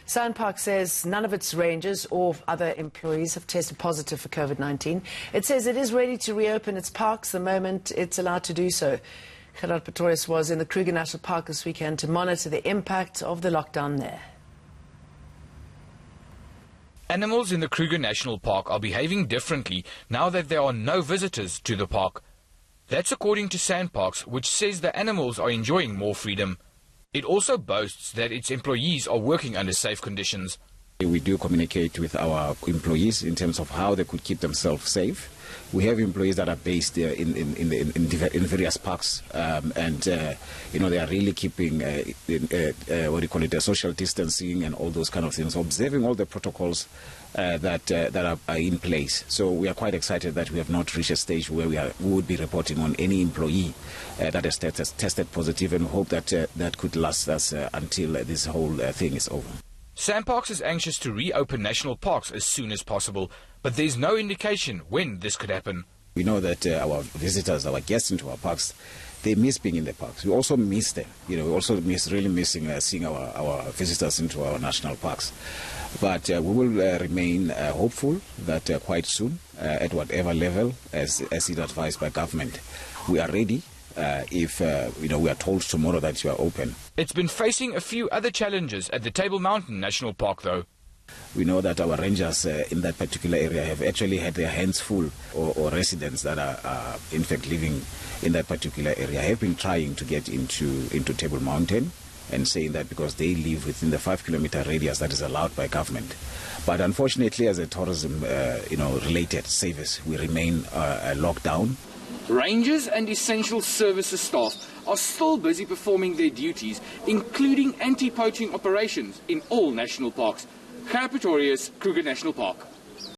SANParks says none of its rangers or other employees have tested positive for COVID-19. It says it is ready to reopen its parks the moment it's allowed to do so. Gerhard Pretorius was in the Kruger National Park this weekend to monitor the impact of the lockdown there. Animals in the Kruger National Park are behaving differently now that there are no visitors to the park. That's according to SANParks, which says the animals are enjoying more freedom. It also boasts that its employees are working under safe conditions. We do communicate with our employees in terms of how they could keep themselves safe. We have employees that are based in various parks, and they are really keeping social distancing and all those kind of things, observing all the protocols that are in place. So we are quite excited that we have not reached a stage where we would be reporting on any employee that has tested positive, and hope that that could last us until this whole thing is over. SANParks is anxious to reopen national parks as soon as possible, but there's no indication when this could happen. We know that our visitors, our guests into our parks, they miss being in the parks. We also miss them. We also really missing seeing our visitors into our national parks. But we will remain hopeful that quite soon, at whatever level, as is advised by government, we are ready. If we are told tomorrow that you are open. It's been facing a few other challenges at the Table Mountain National Park, though. We know that our rangers in that particular area have actually had their hands full, or residents that are in fact living in that particular area have been trying to get into Table Mountain, and saying that because they live within the 5-kilometer radius that is allowed by government. But unfortunately, as a tourism related service, we remain locked down. Rangers and essential services staff are still busy performing their duties, including anti-poaching operations in all national parks. Gerhard Pretorius, Kruger National Park.